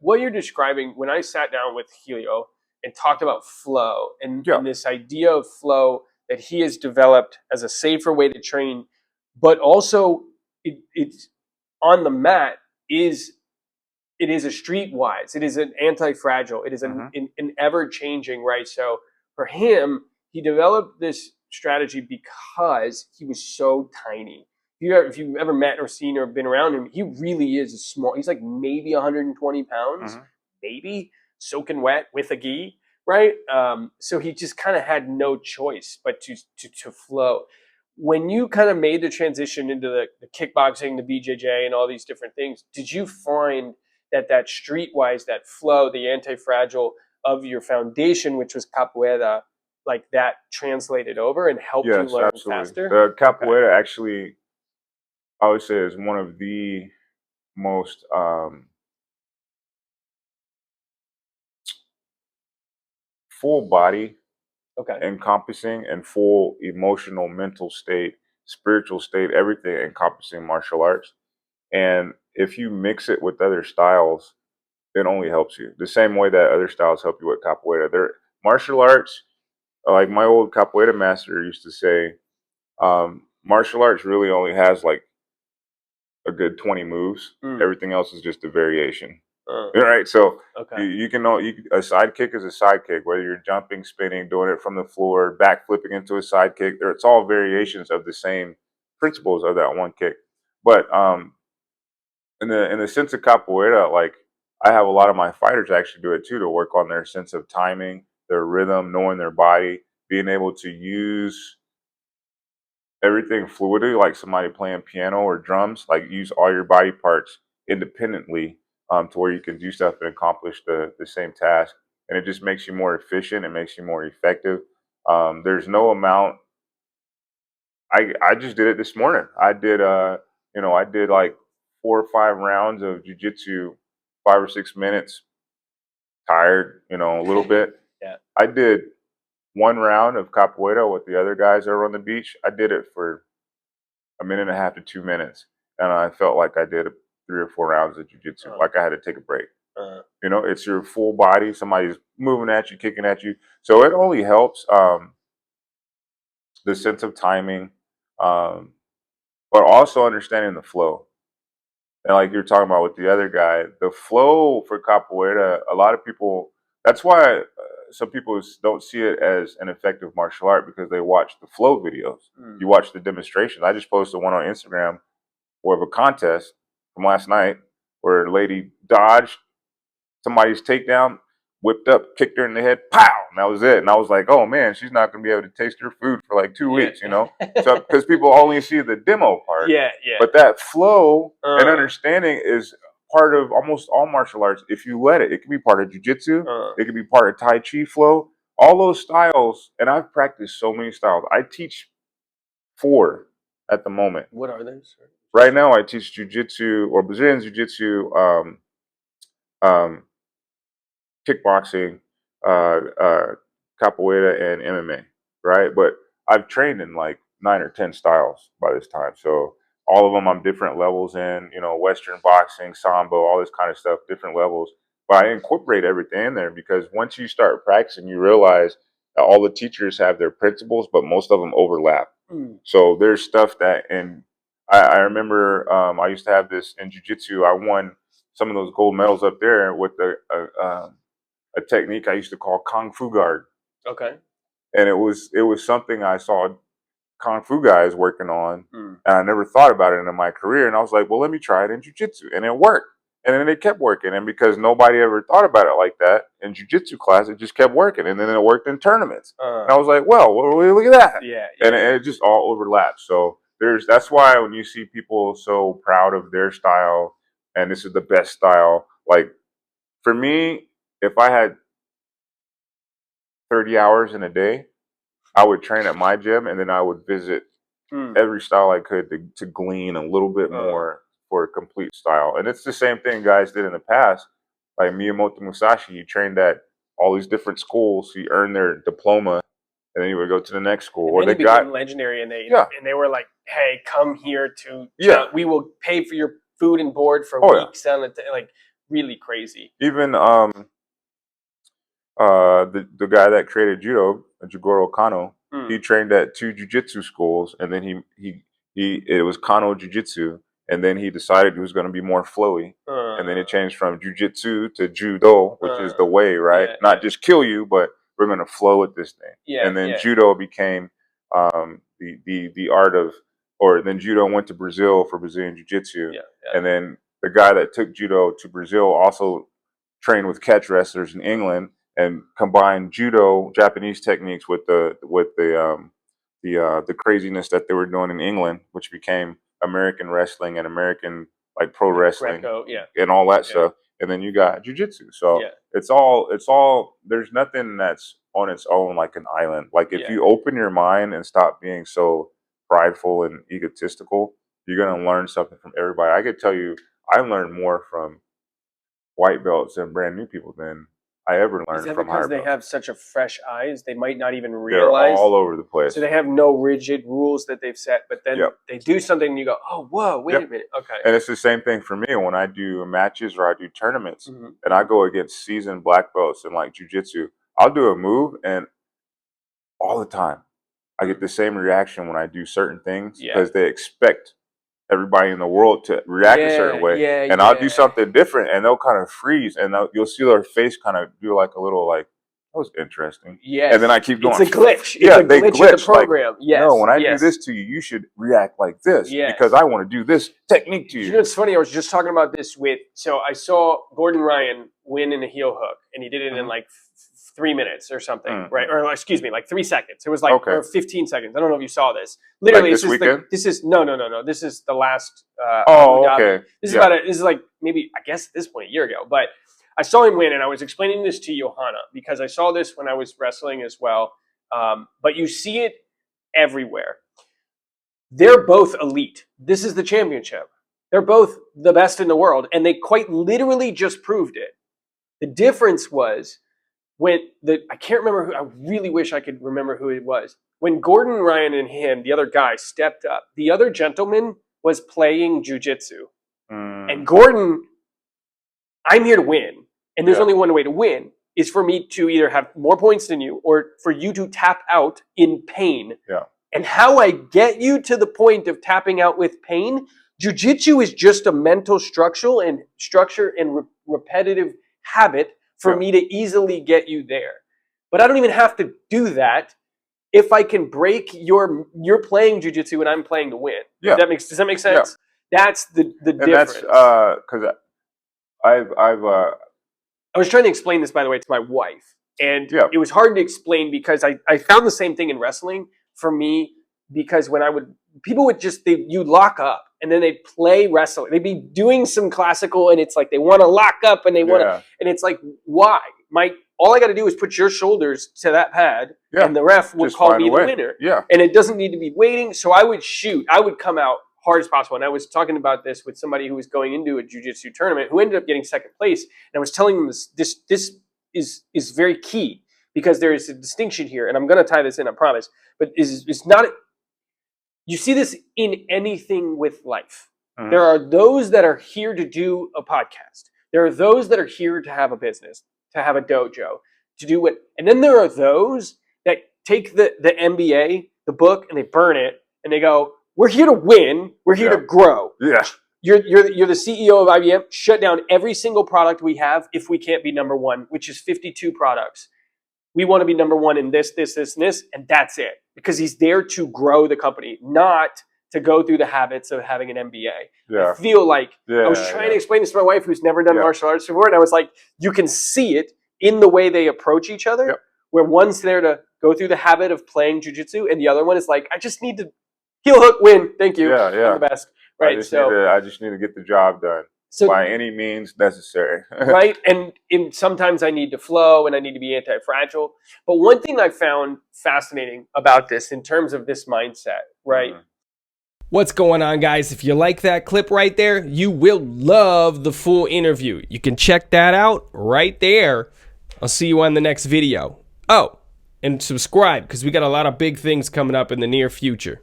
what you're describing, when I sat down with Helio and talked about flow and this idea of flow that he has developed as a safer way to train, but also it's on the mat it is a streetwise, it is an anti-fragile, it is an ever-changing, right? So for him, he developed this strategy because he was so tiny. If you've ever met or seen or been around him, he really is a small. He's like maybe 120 pounds, maybe soaking wet with a gi, right? So he just kind of had no choice but to flow. When you kind of made the transition into the kickboxing, the BJJ, and all these different things, did you find that streetwise, that flow, the anti-fragile of your foundation, which was capoeira, like that translated over and helped you learn faster? The capoeira actually, I would say, is one of the most full body encompassing and full emotional, mental state, spiritual state, everything encompassing martial arts. And if you mix it with other styles, it only helps you. The same way that other styles help you with capoeira. Martial arts, like my old capoeira master used to say, martial arts really only has like a good 20 moves. Everything else is just a variation. Right? So you can know a side kick is a side kick, whether you're jumping, spinning, doing it from the floor, back flipping into a side kick. It's all variations of the same principles of that one kick. But in the sense of capoeira, like I have a lot of my fighters actually do it too, to work on their sense of timing, their rhythm, knowing their body, being able to use everything fluidity, like somebody playing piano or drums, like use all your body parts independently to where you can do stuff and accomplish the same task. And it just makes you more efficient. It makes you more effective. There's no amount. I just did it this morning. I did I did like 4 or 5 rounds of jiu-jitsu, 5 or 6 minutes, tired, a little bit. I did 1 round of capoeira with the other guys that were on the beach. I did it for 1.5 to 2 minutes, and I felt like I did 3 or 4 rounds of jiu-jitsu. Like I had to take a break. It's your full body. Somebody's moving at you, kicking at you. So it only helps the sense of timing, but also understanding the flow. And like you're talking about with the other guy, the flow for capoeira, a lot of people, that's why some people don't see it as an effective martial art, because they watch the flow videos. You watch the demonstrations. I just posted one on Instagram of a contest from last night where a lady dodged somebody's takedown, whipped up, kicked her in the head, pow, and that was it. And I was like, oh man, she's not going to be able to taste her food for like 2 weeks, So because people only see the demo part. But that flow and understanding is part of almost all martial arts. If you let it, it can be part of jiu-jitsu. It can be part of Tai Chi flow. All those styles, and I've practiced so many styles. I teach 4 at the moment. What are those? Right now, I teach jiu-jitsu or Brazilian jiu-jitsu, kickboxing, capoeira, and MMA, right? But I've trained in like 9 or 10 styles by this time. So all of them I'm different levels in, Western boxing, Sambo, all this kind of stuff, different levels. But I incorporate everything in there because once you start practicing, you realize that all the teachers have their principles, but most of them overlap. So there's stuff that, and I remember I used to have this in jiu-jitsu. I won some of those gold medals up there with a technique I used to call Kung Fu guard. And it was something I saw Kung Fu guys working on, and I never thought about it in my career. And I was like, well, let me try it in jiu-jitsu, and it worked. And then it kept working, and because nobody ever thought about it like that in jiu-jitsu class, it just kept working, and then it worked in tournaments. And I was like, well, look at that. And it just all overlaps. So that's why when you see people so proud of their style, and this is the best style, like for me, if I had 30 hours in a day, I would train at my gym, and then I would visit every style I could to glean a little bit more for a complete style. And it's the same thing guys did in the past. Like Miyamoto Musashi, he trained at all these different schools. He earned their diploma, and then he would go to the next school. Or they became legendary, and they were like, "Hey, come here to we will pay for your food and board for weeks on it." Like really crazy. Even the guy that created judo, Jigoro Kano, he trained at 2 jiu-jitsu schools, and then it was Kano Jiu-Jitsu, and then he decided he was going to be more flowy, and then it changed from jiu-jitsu to judo, which is the way, right? Not just kill you, but we're going to flow with this thing. And then judo became the art of, or then judo went to Brazil for Brazilian jiu-jitsu, and then the guy that took judo to Brazil also trained with catch wrestlers in England and combined judo Japanese techniques with the craziness that they were doing in England, which became American wrestling and American like pro wrestling and all that stuff. And then you got jiu-jitsu. So it's all there's nothing that's on its own like an island. Like if you open your mind and stop being so prideful and egotistical, you're gonna learn something from everybody. I could tell you I learned more from white belts and brand new people than I ever learned from higher belts. Because they have such a fresh eyes, they might not even realize. They're all over the place. So they have no rigid rules that they've set, but then they do something and you go, oh, whoa, wait a minute. Okay. And it's the same thing for me when I do matches or I do tournaments and I go against seasoned black belts in like jiu-jitsu. I'll do a move and all the time I get the same reaction when I do certain things because they expect everybody in the world to react a certain way, and I'll do something different, and they'll kind of freeze, and you'll see their face kind of do like a little like, that was interesting. And then I keep going. It's a glitch. Yeah, it's a glitch in the program. Like, no, when I do this to you, you should react like this because I want to do this technique to you. You know, it's funny. I was just talking about this so I saw Gordon Ryan win in a heel hook, and he did it in like 3 minutes or something, right? Or excuse me, like 3 seconds. It was like or 15 seconds. I don't know if you saw this. Literally, like this weekend? This is no. This is the last. Okay. This is like maybe I guess at this point a year ago, but I saw him win, and I was explaining this to Johanna because I saw this when I was wrestling as well. But you see it everywhere. They're both elite. This is the championship. They're both the best in the world, and they quite literally just proved it. The difference was when I can't remember who. I really wish I could remember who it was. When Gordon Ryan and him, the other guy, stepped up, the other gentleman was playing jiu-jitsu. And Gordon, I'm here to win. And there's only one way to win, is for me to either have more points than you or for you to tap out in pain. And how I get you to the point of tapping out with pain, jiu-jitsu is just a mental structure and repetitive habit for me to easily get you there. But I don't even have to do that if I can break you're playing jiu-jitsu and I'm playing to win. Does that make sense? That's the difference. And that's because I was trying to explain this, by the way, to my wife. And it was hard to explain because I found the same thing in wrestling for me, because when people would you'd lock up and then they'd play wrestling. They'd be doing some classical and it's like they want to lock up and they want to, and it's like, why? All I got to do is put your shoulders to that pad and the ref would call me the winner. And it doesn't need to be waiting. So I would shoot. I would come out hard as possible. And I was talking about this with somebody who was going into a jiu-jitsu tournament who ended up getting second place. And I was telling them this is very key because there is a distinction here. And I'm going to tie this in, I promise. But it's not... You see this in anything with life. There are those that are here to do a podcast. There are those that are here to have a business, to have a dojo, to do what. And then there are those that take the MBA, the book, and they burn it, and they go, "We're here to win. We're here to grow." You're the CEO of IBM. Shut down every single product we have if we can't be number one, which is 52 products. We want to be number one in this, and this, and that's it. Because he's there to grow the company, not to go through the habits of having an MBA. I feel like I was trying to explain this to my wife who's never done martial arts before, and I was like, you can see it in the way they approach each other, where one's there to go through the habit of playing jiu-jitsu, and the other one is like, I just need to heel hook, win, thank you, I'm the best. Right? I just need to get the job done. By any means necessary. Right? And sometimes I need to flow and I need to be anti-fragile. But one thing I found fascinating about this in terms of this mindset, right? What's going on, guys? If you like that clip right there, you will love the full interview. You can check that out right there. I'll see you on the next video. Oh, and subscribe because we got a lot of big things coming up in the near future.